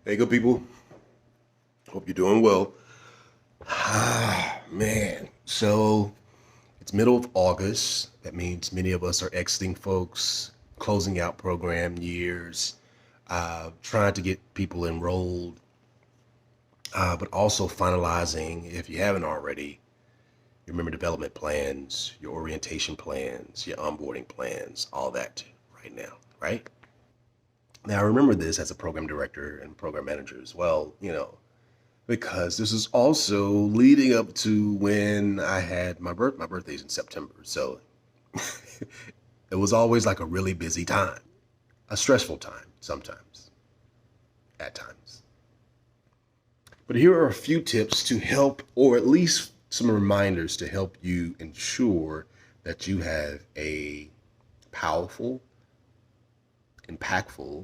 Hey, good people. Hope you're doing well. Man. So it's middle of August. That means many of us are exiting folks, closing out program years, trying to get people enrolled, but also finalizing, if you haven't already, your member development plans, your orientation plans, your onboarding plans, all that right now, right? Now, I remember this as a program director and program manager as well, because this is also leading up to when I had my birthday's in September. So it was always like a really busy time, a stressful time sometimes, at times. But here are a few tips to help, or at least some reminders to help you ensure that you have a powerful, impactful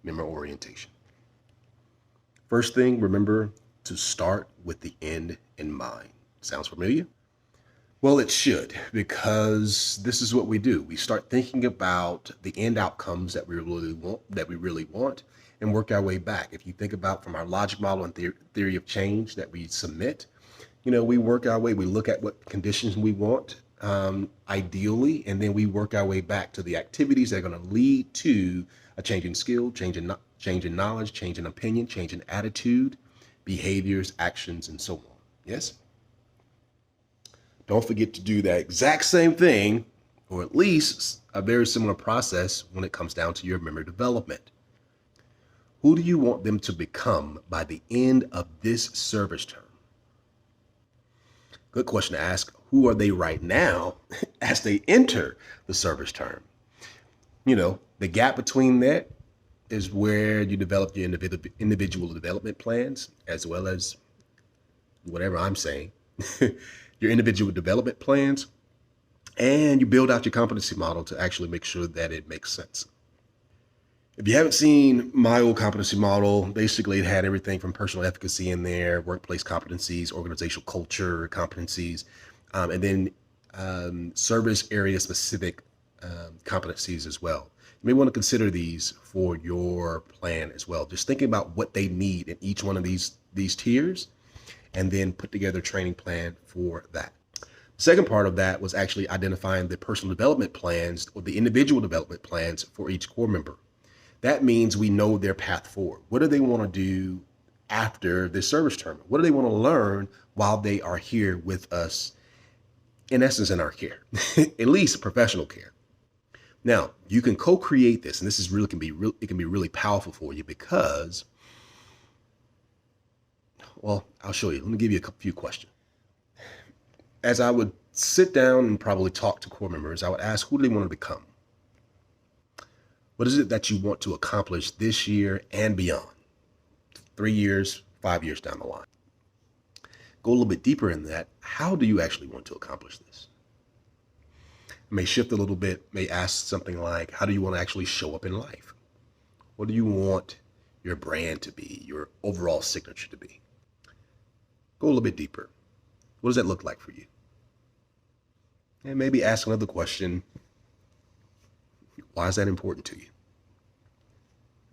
member orientation. First thing, remember to start with the end in mind. Sounds familiar? Well, it should, because this is what we do. We start thinking about the end outcomes that we really want, and work our way back. If you think about from our logic model and theory of change that we submit, we work our way. We look at what conditions we want, ideally, and then we work our way back to the activities that are going to lead to a change in skill, change in knowledge, change in opinion, change in attitude, behaviors, actions, and so on. Yes? Don't forget to do that exact same thing, or at least a very similar process when it comes down to your member development. Who do you want them to become by the end of this service term? Good question to ask. Who are they right now as they enter the service term? The gap between that is where you develop your individual development plans, as well as whatever I'm saying, your individual development plans, and you build out your competency model to actually make sure that it makes sense. If you haven't seen my old competency model, basically it had everything from personal efficacy in there, workplace competencies, organizational culture competencies, and then service area specific competencies as well. You may want to consider these for your plan as well. Just thinking about what they need in each one of these tiers, and then put together a training plan for that. The second part of that was actually identifying the personal development plans or the individual development plans for each core member. That means we know their path forward. What do they want to do after this service term? What do they want to learn while they are here with us, in essence, in our care, at least professional care? Now, you can co-create this, and this is really it can be really powerful for you because, well, I'll show you. Let me give you a few questions. As I would sit down and probably talk to core members, I would ask, who do they want to become? What is it that you want to accomplish this year and beyond? 3 years, 5 years down the line. Go a little bit deeper in that. How do you actually want to accomplish this? May shift a little bit, may ask something like, how do you want to actually show up in life? What do you want your brand to be, your overall signature to be? Go a little bit deeper. What does that look like for you? And maybe ask another question. Why is that important to you?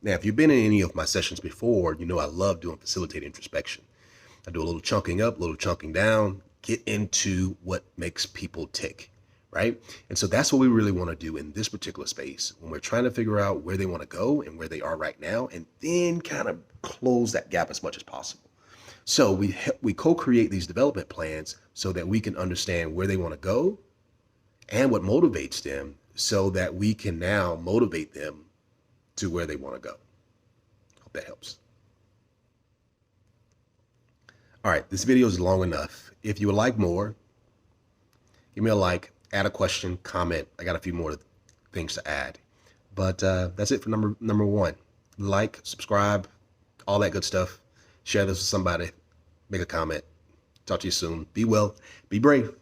Now, if you've been in any of my sessions before, you know I love doing facilitated introspection. I do a little chunking up, a little chunking down, get into what makes people tick, right? And so that's what we really want to do in this particular space when we're trying to figure out where they want to go and where they are right now, and then kind of close that gap as much as possible. So we co-create these development plans so that we can understand where they want to go and what motivates them, so that we can now motivate them to where they want to go. Hope that helps. All right, this video is long enough. If you would like more, give me a like, add a question, comment. I got a few more things to add. But that's it for number one. Like, subscribe, all that good stuff. Share this with somebody. Make a comment. Talk to you soon. Be well. Be brave.